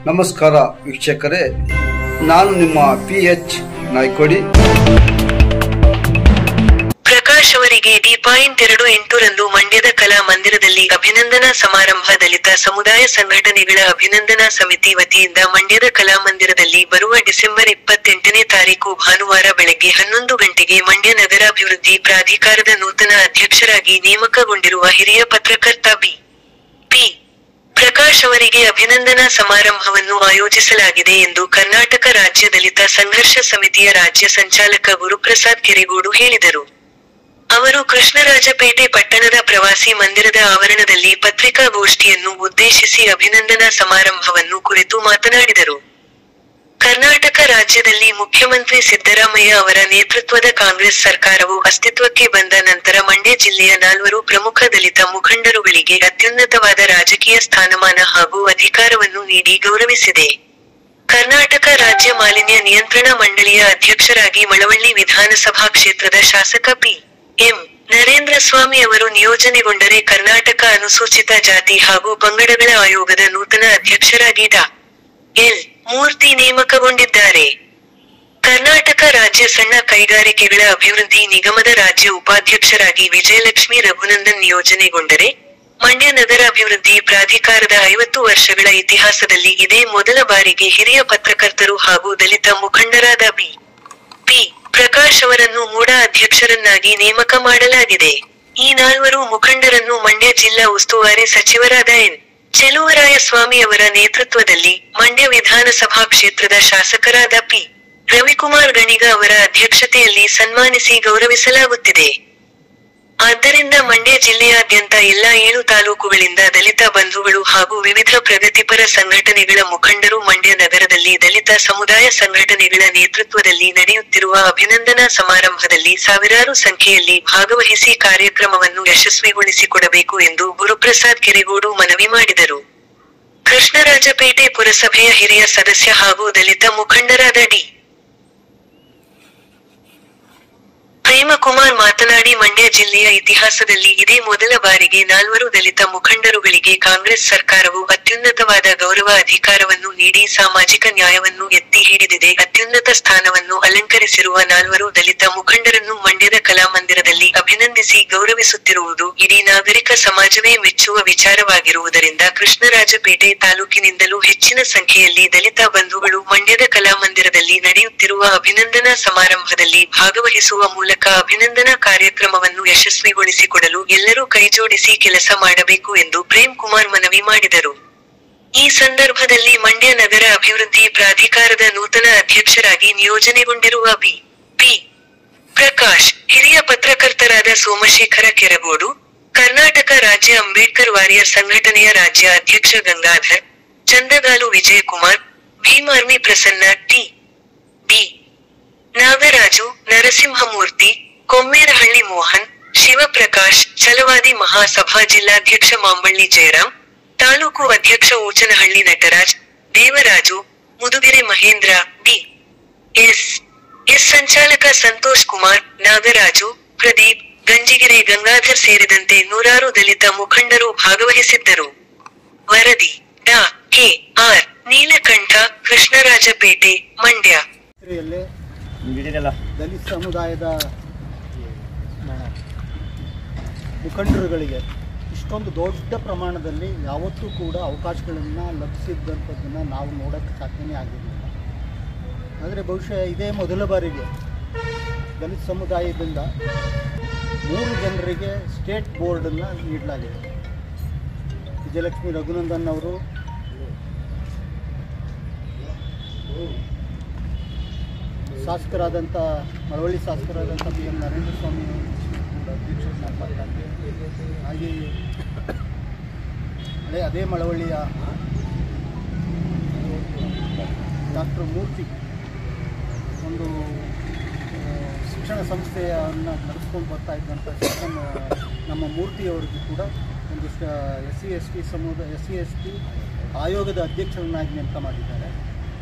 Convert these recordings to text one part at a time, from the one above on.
ನಮಸ್ಕಾರ ವೀಕ್ಷಕರೇ, ನಾನು ನಿಮ್ಮ PH ನಾಯ್ಕೋಡಿ. ಪ್ರಕಾಶ್ ಅವರಿಗೆ D.28 ಮಂಡ್ಯದ ಕಲಾ ಮಂದಿರದಲ್ಲಿ ಅಭಿನಂದನಾ ಸಮಾರಂಭ. ದಲಿತ ಸಮುದಾಯ ಸಂಘಟನೆಗಳ ಅಭಿನಂದನಾ ಸಮಿತಿ ವತಿಯಿಂದ ಮಂಡ್ಯದ ಕಲಾ ಮಂದಿರದಲ್ಲಿ ಬರುವ ಡಿಸೆಂಬರ್ 28ನೇ ತಾರೀಕು ಭಾನುವಾರ ಬೆಳಗ್ಗೆ 11 ಗಂಟೆಗೆ ಮಂಡ್ಯ ನಗರಾಭಿವೃದ್ಧಿ ಪ್ರಾಧಿಕಾರದ ನೂತನ ಅಧ್ಯಕ್ಷರಾಗಿ ನೇಮಕಗೊಂಡಿರುವ ಹಿರಿಯ ಪತ್ರಕರ್ತ ಪಿ. ಪ್ರಕಾಶ್ ಅವರಿಗೆ ಅಭಿನಂದನಾ ಸಮಾರಂಭವನ್ನು ಆಯೋಜಿಸಲಾಗಿದೆ ಎಂದು ಕರ್ನಾಟಕ ರಾಜ್ಯ ದಲಿತ ಸಂಘರ್ಷ ಸಮಿತಿಯ ರಾಜ್ಯ ಸಂಚಾಲಕ ಗುರುಪ್ರಸಾದ್ ಕೆರೆಗೋಡು ಹೇಳಿದರು. ಅವರು ಕೃಷ್ಣರಾಜಪೇಟೆ ಪಟ್ಟಣದ ಪ್ರವಾಸಿ ಮಂದಿರದ ಆವರಣದಲ್ಲಿ ಪತ್ರಿಕಾಗೋಷ್ಠಿಯನ್ನು ಉದ್ದೇಶಿಸಿ ಅಭಿನಂದನಾ ಸಮಾರಂಭವನ್ನು ಕುರಿತು ಮಾತನಾಡಿದರು. ಕರ್ನಾಟಕ ರಾಜ್ಯದಲ್ಲಿ ಮುಖ್ಯಮಂತ್ರಿ ಸಿದ್ದರಾಮಯ್ಯ ಅವರ ನೇತೃತ್ವದ ಕಾಂಗ್ರೆಸ್ ಸರ್ಕಾರವು ಅಸ್ತಿತ್ವಕ್ಕೆ ಬಂದ ನಂತರ ಮಂಡ್ಯ ಜಿಲ್ಲೆಯ 4 ಪ್ರಮುಖ ದಲಿತ ಮುಖಂಡರುಗಳಿಗೆ ಅತ್ಯುನ್ನತವಾದ ರಾಜಕೀಯ ಸ್ಥಾನಮಾನ ಹಾಗೂ ಅಧಿಕಾರವನ್ನು ನೀಡಿ ಗೌರವಿಸಿದೆ. ಕರ್ನಾಟಕ ರಾಜ್ಯ ಮಾಲಿನ್ಯ ನಿಯಂತ್ರಣ ಮಂಡಳಿಯ ಅಧ್ಯಕ್ಷರಾಗಿ ಮಳವಳ್ಳಿ ವಿಧಾನಸಭಾ ಕ್ಷೇತ್ರದ ಶಾಸಕ ಎಂ. ನರೇಂದ್ರ ಸ್ವಾಮಿ ಅವರು ನಿಯೋಜನೆಗೊಂಡರೆ, ಕರ್ನಾಟಕ ಅನುಸೂಚಿತ ಜಾತಿ ಹಾಗೂ ಪಂಗಡಗಳ ಆಯೋಗದ ನೂತನ ಅಧ್ಯಕ್ಷರಾಗಿ ಡಾ. ಎಲ್. ಮೂರ್ತಿ ನೇಮಕಗೊಂಡಿದ್ದಾರೆ. ಕರ್ನಾಟಕ ರಾಜ್ಯ ಸಣ್ಣ ಕೈಗಾರಿಕೆಗಳ ಅಭಿವೃದ್ಧಿ ನಿಗಮದ ರಾಜ್ಯ ಉಪಾಧ್ಯಕ್ಷರಾಗಿ ವಿಜಯಲಕ್ಷ್ಮಿ ರಘುನಂದನ್ ನಿಯೋಜನೆಗೊಂಡರೆ, ಮಂಡ್ಯ ನಗರಾಭಿವೃದ್ಧಿ ಪ್ರಾಧಿಕಾರದ 50 ವರ್ಷಗಳ ಇತಿಹಾಸದಲ್ಲಿ ಇದೇ ಮೊದಲ ಬಾರಿಗೆ ಹಿರಿಯ ಪತ್ರಕರ್ತರು ಹಾಗೂ ದಲಿತ ಮುಖಂಡರಾದ ಪಿ. ಪ್ರಕಾಶ್ ಅವರನ್ನು ಮೂಡ ಅಧ್ಯಕ್ಷರನ್ನಾಗಿ ನೇಮಕ ಮಾಡಲಾಗಿದೆ. ಈ 4 ಮುಖಂಡರನ್ನು ಮಂಡ್ಯ ಜಿಲ್ಲಾ ಉಸ್ತುವಾರಿ ಸಚಿವರಾದ ಎನ್. ಚೆಲುವರಾಯಸ್ವಾಮಿ ಅವರ ನೇತೃತ್ವದಲ್ಲಿ ಮಂಡ್ಯ ವಿಧಾನಸಭಾ ಕ್ಷೇತ್ರದ ಶಾಸಕರಾದ ಪಿ. ರವಿಕುಮಾರ್ ಗಣಿಗ ಅವರ ಅಧ್ಯಕ್ಷತೆಯಲ್ಲಿ ಸನ್ಮಾನಿಸಿ ಗೌರವಿಸಲಾಗುತ್ತಿದೆ. ಆದ್ದರಿಂದ ಮಂಡ್ಯ ಜಿಲ್ಲೆಯಾದ್ಯಂತ ಎಲ್ಲಾ 7 ತಾಲೂಕುಗಳಿಂದ ದಲಿತ ಬಂಧುಗಳು ಹಾಗೂ ವಿವಿಧ ಪ್ರಗತಿಪರ ಸಂಘಟನೆಗಳ ಮುಖಂಡರು ಮಂಡ್ಯ ನಗರದಲ್ಲಿ ದಲಿತ ಸಮುದಾಯ ಸಂಘಟನೆಗಳ ನೇತೃತ್ವದಲ್ಲಿ ನಡೆಯುತ್ತಿರುವ ಅಭಿನಂದನಾ ಸಮಾರಂಭದಲ್ಲಿ ಸಾವಿರಾರು ಸಂಖ್ಯೆಯಲ್ಲಿ ಭಾಗವಹಿಸಿ ಕಾರ್ಯಕ್ರಮವನ್ನು ಯಶಸ್ವಿಗೊಳಿಸಿಕೊಡಬೇಕು ಎಂದು ಗುರುಪ್ರಸಾದ್ ಕೆರೆಗೋಡು ಮನವಿ ಮಾಡಿದರು. ಕೃಷ್ಣರಾಜಪೇಟೆ ಪುರಸಭೆಯ ಹಿರಿಯ ಸದಸ್ಯ ಹಾಗೂ ದಲಿತ ಮುಖಂಡರಾದ ಡಿ. ಪ್ರೇಮಕುಮಾರ್ ಮಾತನಾಡಿ, ಮಂಡ್ಯ ಜಿಲ್ಲೆಯ ಇತಿಹಾಸದಲ್ಲಿ ಇದೇ ಮೊದಲ ಬಾರಿಗೆ 4 ದಲಿತ ಮುಖಂಡರುಗಳಿಗೆ ಕಾಂಗ್ರೆಸ್ ಸರ್ಕಾರವು ಅತ್ಯುನ್ನತವಾದ ಗೌರವ ಅಧಿಕಾರವನ್ನು ನೀಡಿ ಸಾಮಾಜಿಕ ನ್ಯಾಯವನ್ನು ಎತ್ತಿ ಹಿಡಿದಿದೆ. ಅತ್ಯುನ್ನತ ಸ್ಥಾನವನ್ನು ಅಲಂಕರಿಸಿರುವ 4 ದಲಿತ ಮುಖಂಡರನ್ನು ಮಂಡ್ಯದ ಕಲಾಮಂದಿರದಲ್ಲಿ ಅಭಿನಂದಿಸಿ ಗೌರವಿಸುತ್ತಿರುವುದು ಇಡೀ ನಾಗರಿಕ ಸಮಾಜವೇ ಮೆಚ್ಚುವ ವಿಚಾರವಾಗಿರುವುದರಿಂದ ಕೃಷ್ಣರಾಜಪೇಟೆ ತಾಲೂಕಿನಿಂದಲೂ ಹೆಚ್ಚಿನ ಸಂಖ್ಯೆಯಲ್ಲಿ ದಲಿತ ಬಂಧುಗಳು ಮಂಡ್ಯದ ಕಲಾಮಂದಿರದಲ್ಲಿ ನಡೆಯುತ್ತಿರುವ ಅಭಿನಂದನಾ ಸಮಾರಂಭದಲ್ಲಿ ಭಾಗವಹಿಸುವ ಮೂಲಕ ಅಭಿನಂದನಾ ಕಾರ್ಯಕ್ರಮವನ್ನು ಯಶಸ್ವಿಗೊಳಿಸಿಕೊಡಲು ಎಲ್ಲರೂ ಕೈಜೋಡಿಸಿ ಕೆಲಸ ಮಾಡಬೇಕು ಎಂದು ಪ್ರೇಮ್ ಕುಮಾರ್ ಮನವಿ ಮಾಡಿದರು. ಈ ಸಂದರ್ಭದಲ್ಲಿ ಮಂಡ್ಯ ನಗರ ಅಭಿವೃದ್ಧಿ ಪ್ರಾಧಿಕಾರದ ನೂತನ ಅಧ್ಯಕ್ಷರಾಗಿ ನಿಯೋಜನೆಗೊಂಡಿರುವ ಪಿ. ಪ್ರಕಾಶ್, ಹಿರಿಯ ಪತ್ರಕರ್ತರಾದ ಸೋಮಶೇಖರ ಕೆರಗೋಡು, ಕರ್ನಾಟಕ ರಾಜ್ಯ ಅಂಬೇಡ್ಕರ್ ವಾರಿಯರ್ ಸಂಘಟನೆಯ ರಾಜ್ಯ ಅಧ್ಯಕ್ಷ ಗಂಗಾಧರ್, ಚಂದಗಾಲು ವಿಜಯಕುಮಾರ್, ಭೀಮಾರ್ಮಿ ಪ್ರಸನ್ನ, ಟಿ. ಬಿ. ನಾಗರಾಜು, ನರಸಿಂಹಮೂರ್ತಿ, ಕೊಮ್ಮೇರಹಳ್ಳಿ ಮೋಹನ್, ಶಿವಪ್ರಕಾಶ್, ಛಲವಾದಿ ಮಹಾಸಭಾ ಜಿಲ್ಲಾಧ್ಯಕ್ಷ ಮಾಂಬಳ್ಳಿ ಜಯರಾಮ್, ತಾಲೂಕು ಅಧ್ಯಕ್ಷ ಊಚನಹಳ್ಳಿ ನಟರಾಜ್, ದೇವರಾಜು, ಮುದುಗೆರೆ ಮಹೇಂದ್ರ, ಡಿ. ಎಸ್. ಸಂಚಾಲಕ ಸಂತೋಷ್ ಕುಮಾರ್, ನಾಗರಾಜು, ಪ್ರದೀಪ್, ಗಂಜಿಗೆರೆ ಗಂಗಾಧರ್ ಸೇರಿದಂತೆ ನೂರಾರು ದಲಿತ ಮುಖಂಡರು ಭಾಗವಹಿಸಿದ್ದರು. ವರದಿ ಡಾ. ಕೆ. ಆರ್. ನೀಲಕಂಠ, ಕೃಷ್ಣರಾಜಪೇಟೆ, ಮಂಡ್ಯ. ದಲಿತ ಸಮುದಾಯದ ಮುಖಂಡರುಗಳಿಗೆ ಇಷ್ಟೊಂದು ದೊಡ್ಡ ಪ್ರಮಾಣದಲ್ಲಿ ಯಾವತ್ತೂ ಕೂಡ ಅವಕಾಶಗಳನ್ನು ಲಭಿಸಿದ್ದಂಥದ್ದನ್ನು ನಾವು ನೋಡೋಕ್ಕೆ ಸಾಧ್ಯನೇ ಆಗಿರಲಿಲ್ಲ. ಆದರೆ ಬಹುಶಃ ಇದೇ ಮೊದಲ ಬಾರಿಗೆ ದಲಿತ ಸಮುದಾಯದಿಂದ 3 ಜನರಿಗೆ ಸ್ಟೇಟ್ ಬೋರ್ಡನ್ನು ನೀಡಲಾಗಿದೆ. ವಿಜಯಲಕ್ಷ್ಮಿ ರಘುನಂದನ್ ಅವರು, ಶಾಸಕರಾದಂಥ ಮಳವಳ್ಳಿ ಶಾಸಕರಾದಂಥ ಪಿ. ಎಂ. ನರೇಂದ್ರ ಸ್ವಾಮಿ ಅಧ್ಯಕ್ಷರಾಗಿದ್ದಾರೆ. ಹಾಗೆಯೇ ಅದೇ ಮಳವಳ್ಳಿಯ ಡಾಕ್ಟರ್ ಮೂರ್ತಿ ಒಂದು ಶಿಕ್ಷಣ ಸಂಸ್ಥೆಯನ್ನು ನಡೆಸ್ಕೊಂಡು ಬರ್ತಾ ಇದ್ದಂಥ ನಮ್ಮ ಮೂರ್ತಿಯವರಿಗೂ ಕೂಡ ಒಂದು SC/ST ಆಯೋಗದ ಅಧ್ಯಕ್ಷರನ್ನಾಗಿ ನೇಮಕ ಮಾಡಿದ್ದಾರೆ.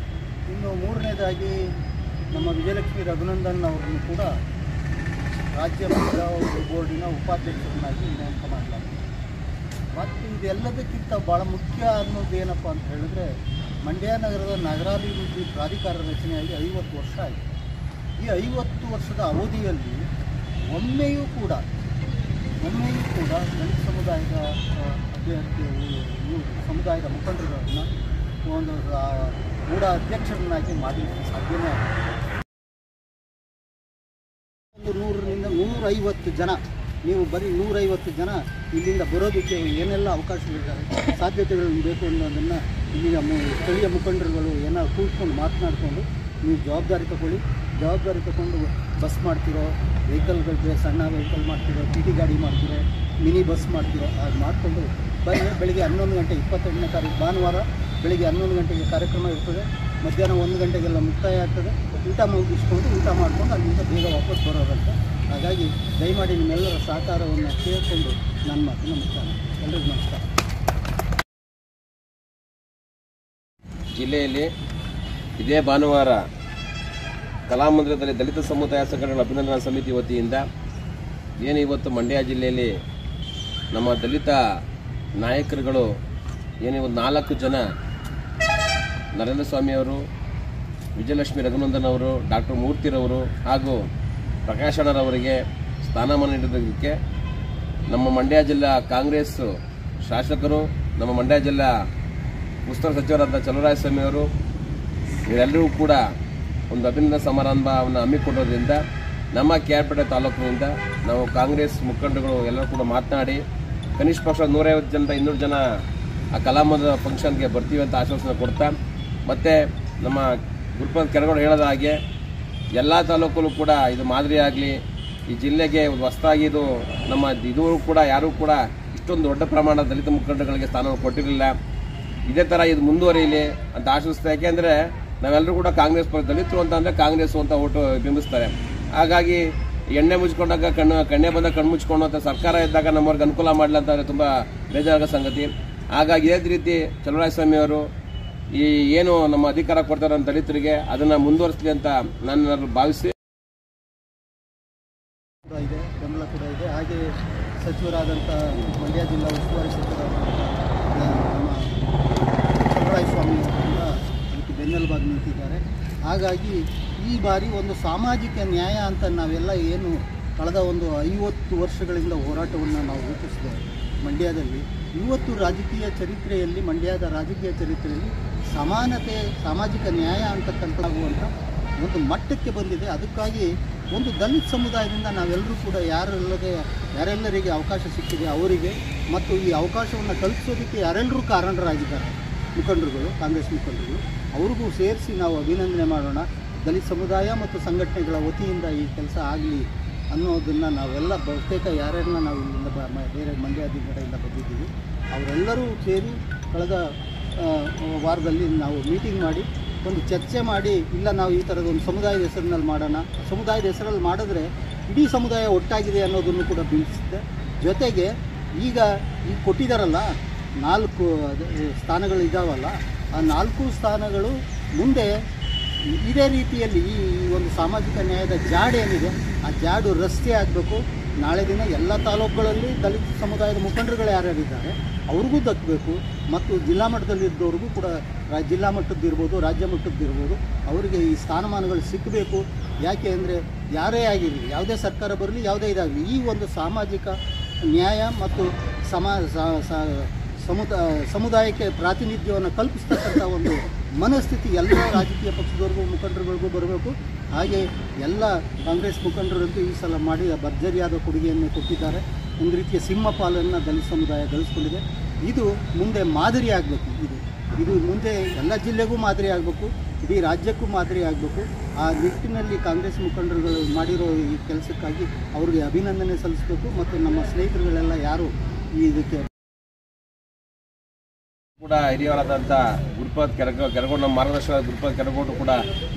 ಇನ್ನು 3ನೇದಾಗಿ ನಮ್ಮ ವಿಜಯಲಕ್ಷ್ಮಿ ರಘುನಂದನ್ ಅವರನ್ನು ಕೂಡ ರಾಜ್ಯ ಮಹಿಳಾ ಬೋರ್ಡಿನ ಉಪಾಧ್ಯಕ್ಷರನ್ನಾಗಿ ನೇಮಕ ಮಾಡಲಾಗಿದೆ. ಮತ್ತು ಇದೆಲ್ಲದಕ್ಕಿಂತ ಭಾಳ ಮುಖ್ಯ ಅನ್ನೋದೇನಪ್ಪ ಅಂತ ಹೇಳಿದ್ರೆ, ಮಂಡ್ಯ ನಗರದ ನಗರಾಭಿವೃದ್ಧಿ ಪ್ರಾಧಿಕಾರ ರಚನೆಯಾಗಿ 50 ವರ್ಷ ಆಗಿದೆ. ಈ 50 ವರ್ಷದ ಅವಧಿಯಲ್ಲಿ ಒಮ್ಮೆಯೂ ಕೂಡ ದಲಿತ ಸಮುದಾಯದ ಸಮುದಾಯದ ಮುಖಂಡರುಗಳನ್ನು ಒಂದು ಕೂಡ ಅಧ್ಯಕ್ಷರನ್ನಾಗಿ ಮಾಡಲಿಕ್ಕೆ ಸಾಧ್ಯನೇ ಆಗಿದೆ. 100ರಿಂದ 150 ಜನ, ನೀವು ಬರೀ 150 ಜನ ಇಲ್ಲಿಂದ ಬರೋದಕ್ಕೆ ಏನೆಲ್ಲ ಅವಕಾಶಗಳಿದ್ದಾವೆ, ಸಾಧ್ಯತೆಗಳು ಬೇಕು ಅನ್ನೋದನ್ನು ಇಲ್ಲಿನ ಸ್ಥಳೀಯ ಮುಖಂಡರುಗಳು ಏನಾದ್ರು ಕೂತ್ಕೊಂಡು ಮಾತನಾಡಿಕೊಂಡು ನೀವು ಜವಾಬ್ದಾರಿ ತಗೊಂಡು ಬಸ್ ಮಾಡ್ತಿರೋ, ವೆಹಿಕಲ್ಗಳಿಗೆ ಸಣ್ಣ ವೆಹಿಕಲ್ ಮಾಡ್ತಿರೋ, ಟಿ ಟಿ ಗಾಡಿ ಮಾಡ್ತಿರೋ, ಮಿನಿ ಬಸ್ ಮಾಡ್ತಿರೋ, ಹಾಗೆ ಮಾಡಿಕೊಂಡು ಬೆಳಿಗ್ಗೆ 11 ಗಂಟೆ 28ನೇ ತಾರೀಕು ಭಾನುವಾರ ಬೆಳಿಗ್ಗೆ 11 ಗಂಟೆಗೆ ಕಾರ್ಯಕ್ರಮ ಇರ್ತದೆ. ಮಧ್ಯಾಹ್ನ 1 ಗಂಟೆಗೆಲ್ಲ ಮುಕ್ತಾಯ ಆಗ್ತದೆ. ಊಟ ಮಾಡ್ಕೊಂಡು ಅಲ್ಲಿಂದ ಬೇಗ ವಾಪಸ್ ಬರೋದಂತೆ. ಹಾಗಾಗಿ ದಯಮಾಡಿ ನಿಮ್ಮೆಲ್ಲರ ಸಹಕಾರವನ್ನು ಕೇಳಿಕೊಂಡು ನನ್ನ ಮಾತನ್ನು ಮುಕ್ತಾಯ. ಎಲ್ಲರಿಗೂ ನಮಸ್ಕಾರ. ಜಿಲ್ಲೆಯಲ್ಲಿ ಇದೇ ಭಾನುವಾರ ಕಲಾಮಂದಿರದಲ್ಲಿ ದಲಿತ ಸಮುದಾಯ ಸಂಘಟನೆಗಳ ಅಭಿನಂದನಾ ಸಮಿತಿ ವತಿಯಿಂದ ಏನು ಇವತ್ತು ಮಂಡ್ಯ ಜಿಲ್ಲೆಯಲ್ಲಿ ನಮ್ಮ ದಲಿತ ನಾಯಕರುಗಳು ಏನು 4 ಜನ, ನರೇಂದ್ರ ಸ್ವಾಮಿಯವರು, ವಿಜಯಲಕ್ಷ್ಮಿ ರಘುನಂದನ್ ಅವರು, ಡಾಕ್ಟರ್ ಮೂರ್ತಿರವರು ಹಾಗೂ ಪ್ರಕಾಶ್ ಅಣ್ಣರವರಿಗೆ ಸ್ಥಾನಮಾನ ನೀಡಿದ್ದಕ್ಕೆ ನಮ್ಮ ಮಂಡ್ಯ ಜಿಲ್ಲಾ ಕಾಂಗ್ರೆಸ್ ಶಾಸಕರು, ನಮ್ಮ ಮಂಡ್ಯ ಜಿಲ್ಲಾ ಉಸ್ತುವಾರಿ ಸಚಿವರಾದ ಚಲುವರಾಯಸ್ವಾಮಿ ಅವರು ಇವರೆಲ್ಲರೂ ಕೂಡ ಒಂದು ಅಭಿನಂದನಾ ಸಮಾರಂಭವನ್ನು ಹಮ್ಮಿಕೊಂಡಿರೋದ್ರಿಂದ ನಮ್ಮ ಕೆ.ಆರ್.ಪೇಟೆ ತಾಲೂಕಿನಿಂದ ನಾವು ಕಾಂಗ್ರೆಸ್ ಮುಖಂಡರುಗಳು ಎಲ್ಲರೂ ಕೂಡ ಮಾತನಾಡಿ ಕನಿಷ್ಠ ಪಕ್ಷ 150 ಜನರಿಂದ 200 ಜನ ಆ ಕಲಾಮಂದಿರ ಫಂಕ್ಷನ್ಗೆ ಬರ್ತೀವಿ ಅಂತ ಆಶ್ವಾಸನೆ ಕೊಡ್ತಾ, ಮತ್ತು ನಮ್ಮ ಗುರುಪಾದ್ ಕೆರಗೋಡು ಹೇಳೋದ ಹಾಗೆ ಎಲ್ಲ ತಾಲೂಕಲ್ಲೂ ಕೂಡ ಇದು ಮಾದರಿಯಾಗಲಿ, ಈ ಜಿಲ್ಲೆಗೆ ಹೊಸದಾಗಿ ಇದು ನಮ್ಮ ಇದುವರೆಗೂ ಕೂಡ ಯಾರೂ ಕೂಡ ಇಷ್ಟೊಂದು ದೊಡ್ಡ ಪ್ರಮಾಣದ ದಲಿತ ಮುಖಂಡರುಗಳಿಗೆ ಸ್ಥಾನವನ್ನು ಕೊಟ್ಟಿರಲಿಲ್ಲ. ಇದೇ ಥರ ಇದು ಮುಂದುವರಿಯಲಿ ಅಂತ ಆಶಿಸ್ತಾ. ಯಾಕೆಂದರೆ ನಾವೆಲ್ಲರೂ ಕೂಡ ಕಾಂಗ್ರೆಸ್ ದಲಿತರು ಅಂತಂದರೆ ಕಾಂಗ್ರೆಸ್ ಅಂತ ಓಟು ಬಿಂಬಿಸ್ತಾರೆ. ಹಾಗಾಗಿ ಎಣ್ಣೆ ಮುಚ್ಕೊಂಡಾಗ ಕಣ್ಣೆ ಬಂದಾಗ ಕಣ್ಣು ಮುಚ್ಕೊಂಡು ಅಂತ ಸರ್ಕಾರ ಇದ್ದಾಗ ನಮ್ಮವ್ರಿಗೆ ಅನುಕೂಲ ಮಾಡಲಿ ಅಂತಂದರೆ ತುಂಬ ಬೇಜಾರಾಗೋ ಸಂಗತಿ. ಹಾಗಾಗಿ ಇದೇ ರೀತಿ ಚಲುವರಾಯಸ್ವಾಮಿ ಅವರು ಈ ಏನು ನಮ್ಮ ಅಧಿಕಾರ ಕೊಡ್ತಾರೆ ನಮ್ಮ ದಲಿತರಿಗೆ ಅದನ್ನು ಮುಂದುವರಿಸಲಿ ಅಂತ ನಾನು ಭಾವಿಸಿ ಬೆಂಬಲ ಕೂಡ ಇದೆ. ಹಾಗೆ ಸಚಿವರಾದಂಥ ಮಂಡ್ಯ ಜಿಲ್ಲಾ ಉಸ್ತುವಾರಿ ಸಚಿವರಾದಂಥ ನಮ್ಮ ಚಲುವರಾಯಸ್ವಾಮಿ ಕೂಡ ಅದಕ್ಕೆ ಬೆನ್ನೆಲುಬಾಗಿ ನಿಂತಿದ್ದಾರೆ. ಹಾಗಾಗಿ ಈ ಬಾರಿ ಒಂದು ಸಾಮಾಜಿಕ ನ್ಯಾಯ ಅಂತ ನಾವೆಲ್ಲ ಏನು ಕಳೆದ ಒಂದು 50 ವರ್ಷಗಳಿಂದ ಹೋರಾಟವನ್ನು ನಾವು ರೂಪಿಸಿದ್ದೇವೆ ಮಂಡ್ಯದಲ್ಲಿ, ಇವತ್ತು ರಾಜಕೀಯ ಚರಿತ್ರೆಯಲ್ಲಿ, ಮಂಡ್ಯದ ರಾಜಕೀಯ ಚರಿತ್ರೆಯಲ್ಲಿ ಸಮಾನತೆ, ಸಾಮಾಜಿಕ ನ್ಯಾಯ ಅಂತಕ್ಕಂಥಾಗುವಂಥ ಒಂದು ಮಟ್ಟಕ್ಕೆ ಬಂದಿದೆ. ಅದಕ್ಕಾಗಿ ಒಂದು ದಲಿತ ಸಮುದಾಯದಿಂದ ನಾವೆಲ್ಲರೂ ಕೂಡ ಯಾರೆಲ್ಲರಿಗೆ ಅವಕಾಶ ಸಿಕ್ಕಿದೆ ಅವರಿಗೆ, ಮತ್ತು ಈ ಅವಕಾಶವನ್ನು ಕಲ್ಪಿಸೋದಕ್ಕೆ ಯಾರೆಲ್ಲರೂ ಕಾರಣರಾಗಿದ್ದಾರೆ ಮುಖಂಡರುಗಳು, ಕಾಂಗ್ರೆಸ್ ಮುಖಂಡರುಗಳು, ಅವ್ರಿಗೂ ಸೇರಿಸಿ ನಾವು ಅಭಿನಂದನೆ ಮಾಡೋಣ. ದಲಿತ ಸಮುದಾಯ ಮತ್ತು ಸಂಘಟನೆಗಳ ವತಿಯಿಂದ ಈ ಕೆಲಸ ಆಗಲಿ ಅನ್ನೋದನ್ನು ನಾವೆಲ್ಲ ಬಹುತೇಕ ಯಾರ್ಯಾರನ್ನ ನಾವು ಇಲ್ಲಿಂದ ಬೇರೆ ಮಂಡ್ಯದ ಕಡೆಯಿಂದ ಬಂದಿದ್ದೀವಿ ಅವರೆಲ್ಲರೂ ಸೇರಿ ಕಳೆದ ವಾರದಲ್ಲಿ ನಾವು ಮೀಟಿಂಗ್ ಮಾಡಿ ಒಂದು ಚರ್ಚೆ ಮಾಡಿ, ಇಲ್ಲ ನಾವು ಈ ಥರದ ಒಂದು ಸಮುದಾಯದ ಹೆಸರಿನಲ್ಲಿ ಮಾಡೋಣ, ಸಮುದಾಯದ ಹೆಸರಲ್ಲಿ ಮಾಡಿದ್ರೆ ಇಡೀ ಸಮುದಾಯ ಒಟ್ಟಾಗಿದೆ ಅನ್ನೋದನ್ನು ಕೂಡ ಬಿಂಬಿಸುತ್ತೆ. ಜೊತೆಗೆ ಈಗ ಕೊಟ್ಟಿದ್ದಾರಲ್ಲ 4 ಸ್ಥಾನಗಳು ಇದ್ದಾವಲ್ಲ, ಆ 4 ಸ್ಥಾನಗಳು ಮುಂದೆ ಇದೇ ರೀತಿಯಲ್ಲಿ ಈ ಒಂದು ಸಾಮಾಜಿಕ ನ್ಯಾಯದ ಜಾಡು ಏನಿದೆ ಆ ಜಾಡು ರಸ್ತೆ ಆಗಬೇಕು. ನಾಳೆ ದಿನ ಎಲ್ಲ ತಾಲೂಕುಗಳಲ್ಲಿ ದಲಿತ ಸಮುದಾಯದ ಮುಖಂಡರುಗಳು ಯಾರ್ಯಾರಿದ್ದಾರೆ ಅವ್ರಿಗೂ ದಕ್ಕಬೇಕು, ಮತ್ತು ಜಿಲ್ಲಾ ಮಟ್ಟದಲ್ಲಿದ್ದವ್ರಿಗೂ ಕೂಡ ಜಿಲ್ಲಾ ಮಟ್ಟದ್ದಿರ್ಬೋದು, ರಾಜ್ಯ ಮಟ್ಟದ್ದಿರ್ಬೋದು, ಅವರಿಗೆ ಈ ಸ್ಥಾನಮಾನಗಳು ಸಿಕ್ಕಬೇಕು. ಯಾಕೆ ಅಂದರೆ ಯಾರೇ ಆಗಿರಲಿ, ಯಾವುದೇ ಸರ್ಕಾರ ಬರಲಿ, ಯಾವುದೇ ಇದಾಗಲಿ, ಈ ಒಂದು ಸಾಮಾಜಿಕ ನ್ಯಾಯ ಮತ್ತು ಸಮುದಾಯಕ್ಕೆ ಪ್ರಾತಿನಿಧ್ಯವನ್ನು ಕಲ್ಪಿಸ್ತಕ್ಕಂಥ ಒಂದು ಮನಸ್ಥಿತಿ ಎಲ್ಲ ರಾಜಕೀಯ ಪಕ್ಷದವ್ರಿಗೂ ಮುಖಂಡರುಗಳಿಗೂ ಬರಬೇಕು. ಹಾಗೆ ಎಲ್ಲ ಕಾಂಗ್ರೆಸ್ ಮುಖಂಡರಂತೂ ಈ ಸಲ ಮಾಡಿ ಭರ್ಜರಿಯಾದ ಕೊಡುಗೆಯನ್ನು ಕೊಟ್ಟಿದ್ದಾರೆ. ಒಂದು ರೀತಿಯ ಸಿಂಹಪಾಲನ್ನು ದಲಿತ ಸಮುದಾಯ ಗಳಿಸ್ಕೊಂಡಿದೆ. ಇದು ಮುಂದೆ ಮಾದರಿ ಆಗಬೇಕು. ಇದು ಮುಂದೆ ಎಲ್ಲ ಜಿಲ್ಲೆಗೂ ಮಾದರಿ ಆಗಬೇಕು, ಇಡೀ ರಾಜ್ಯಕ್ಕೂ ಮಾದರಿ ಆಗಬೇಕು. ಆ ನಿಟ್ಟಿನಲ್ಲಿ ಕಾಂಗ್ರೆಸ್ ಮುಖಂಡರುಗಳು ಮಾಡಿರೋ ಈ ಕೆಲಸಕ್ಕಾಗಿ ಅವ್ರಿಗೆ ಅಭಿನಂದನೆ ಸಲ್ಲಿಸಬೇಕು. ಮತ್ತು ನಮ್ಮ ಸ್ನೇಹಿತರುಗಳೆಲ್ಲ ಯಾರು ಇದಕ್ಕೆ ಕೂಡ ಹಿರಿಯರಾದಂಥ ಗುರುಪಾದ್ ಕೆರಗೋಡು, ನಮ್ಮ ಮಾರ್ಗದರ್ಶಕ ಗುರುಪಾದ್ ಕೆರಗೋಡು ಕೂಡ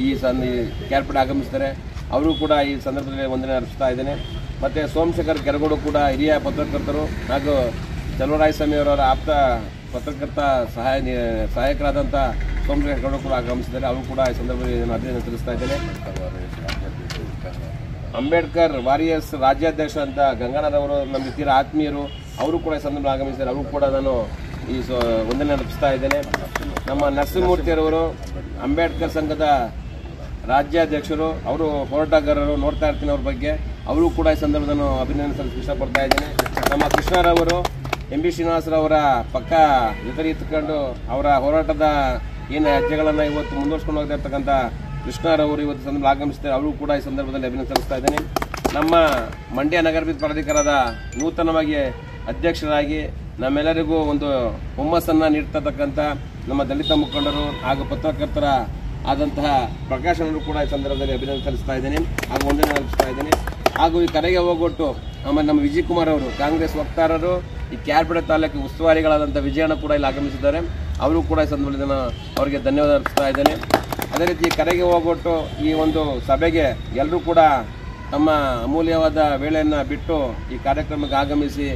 ಈ ಕೆ.ಆರ್.ಪೇಟೆ ಆಗಮಿಸ್ತಾರೆ. ಅವರು ಕೂಡ ಈ ಸಂದರ್ಭದಲ್ಲಿ ವಂದನೆ ಅರ್ಪಿಸ್ತಾ ಇದ್ದೇನೆ. ಮತ್ತು ಸೋಮಶೇಖರ್ ಕೆರಗೋಡು ಕೂಡ ಹಿರಿಯ ಪತ್ರಕರ್ತರು ಹಾಗೂ ಚಲುವರಾಯಸ್ವಾಮಿ ಅವರ ಆಪ್ತ ಪತ್ರಕರ್ತ ಸಹಾಯಕರಾದಂಥ ಸೋಮಶೇಖರ್ ಕೆರಗೋಡು ಕೂಡ ಆಗಮಿಸಿದ್ದಾರೆ. ಅವರು ಕೂಡ ಈ ಸಂದರ್ಭದಲ್ಲಿ ನಾನು ಅಭಿನಂದನೆ ತಿಳಿಸ್ತಾ ಇದ್ದೇನೆ. ಅಂಬೇಡ್ಕರ್ ವಾರಿಯರ್ಸ್ ರಾಜ್ಯಾಧ್ಯಕ್ಷ ಅಂತ ಗಂಗಾನರವರು ನಮಗೆ ತೀರಾ ಆತ್ಮೀಯರು, ಅವರು ಕೂಡ ಈ ಸಂದರ್ಭದಲ್ಲಿ ಆಗಮಿಸಿದ್ದಾರೆ. ಅವರು ಕೂಡ ನಾನು ಈ ವಂದನೆ ಅರ್ಪಿಸ್ತಾ ಇದ್ದೇನೆ. ನಮ್ಮ ನರಸಿಂಹಮೂರ್ತಿಯರವರು ಅಂಬೇಡ್ಕರ್ ಸಂಘದ ರಾಜ್ಯಾಧ್ಯಕ್ಷರು, ಅವರು ಹೋರಾಟಗಾರರು, ನೋಡ್ತಾ ಇರ್ತೀನಿ ಅವ್ರ ಬಗ್ಗೆ. ಅವರು ಕೂಡ ಈ ಸಂದರ್ಭದಲ್ಲಿ ಅಭಿನಂದನೆ ಸಲ್ಲಿಸಲು ಇಷ್ಟಪಡ್ತಾ ಇದ್ದೇನೆ. ನಮ್ಮ ಕೃಷ್ಣರವರು MB ಶ್ರೀನಿವಾಸರವರ ಪಕ್ಕ ವಿಪರೀತಕೊಂಡು ಅವರ ಹೋರಾಟದ ಏನು ಹೆಜ್ಜೆಗಳನ್ನು ಇವತ್ತು ಮುಂದುವರ್ಸ್ಕೊಂಡು ಹೋಗ್ತಾ ಇರ್ತಕ್ಕಂಥ ಕೃಷ್ಣರವರು ಇವತ್ತು ಸಂದರ್ಭದಲ್ಲಿ ಆಗಮಿಸಿದ್ದಾರೆ. ಅವರು ಕೂಡ ಈ ಸಂದರ್ಭದಲ್ಲಿ ಅಭಿನಂದನೆ ಸಲ್ಲಿಸ್ತಾ ಇದ್ದೇನೆ. ನಮ್ಮ ಮಂಡ್ಯ ನಗರಾಭಿವೃದ್ಧಿ ಪ್ರಾಧಿಕಾರದ ನೂತನವಾಗಿ ಅಧ್ಯಕ್ಷರಾಗಿ ನಮ್ಮೆಲ್ಲರಿಗೂ ಒಂದು ಹುಮ್ಮಸ್ಸನ್ನು ನೀಡ್ತಕ್ಕಂಥ ನಮ್ಮ ದಲಿತ ಮುಖಂಡರು ಹಾಗೂ ಪತ್ರಕರ್ತರ ಆದಂತಹ ಪ್ರಕಾಶನರು ಕೂಡ ಈ ಸಂದರ್ಭದಲ್ಲಿ ಅಭಿನಂದನೆ ಸಲ್ಲಿಸ್ತಾ ಇದ್ದೇನೆ ಹಾಗೂ ವಂದನೆ ಸಲ್ಲಿಸ್ತಾ ಇದ್ದೇನೆ. ಹಾಗೂ ಈ ಕರೆಗೆ ಹೋಗೊಟ್ಟು ಆಮೇಲೆ ನಮ್ಮ ವಿಜಯ್ ಕುಮಾರ್ ಅವರು ಕಾಂಗ್ರೆಸ್ ವಕ್ತಾರರು, ಈ ಕ್ಯಾರ್ಪೇಟೆ ತಾಲೂಕು ಉಸ್ತುವಾರಿಗಳಾದಂಥ ವಿಜಯಣ್ಣ ಕೂಡ ಇಲ್ಲಿ ಆಗಮಿಸಿದ್ದಾರೆ. ಅವರು ಕೂಡ ಈ ಸಂದರ್ಭದಲ್ಲಿ ನಾನು ಅವರಿಗೆ ಧನ್ಯವಾದ ಅರ್ಪಿಸ್ತಾ ಇದ್ದೇನೆ. ಅದೇ ರೀತಿ ಕರೆಗೆ ಹೋಗೊಟ್ಟು ಈ ಒಂದು ಸಭೆಗೆ ಎಲ್ಲರೂ ಕೂಡ ತಮ್ಮ ಅಮೂಲ್ಯವಾದ ವೇಳೆಯನ್ನು ಬಿಟ್ಟು ಈ ಕಾರ್ಯಕ್ರಮಕ್ಕೆ ಆಗಮಿಸಿ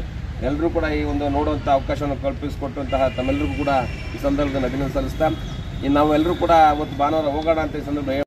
ಎಲ್ಲರೂ ಕೂಡ ಈ ಒಂದು ನೋಡುವಂಥ ಅವಕಾಶವನ್ನು ಕಲ್ಪಿಸಿಕೊಟ್ಟಂತಹ ತಮ್ಮೆಲ್ಲರಿಗೂ ಕೂಡ ಈ ಸಂದರ್ಭದಲ್ಲಿ ಅಭಿನಂದನೆ ಸಲ್ಲಿಸ್ತಾ, ನಾವು ಎಲ್ಲರೂ ಕೂಡ ಅವತ್ತು ಭಾನುವಾರ ಹೋಗೋಣ ಅಂತ ಈ ಸಂದರ್ಭ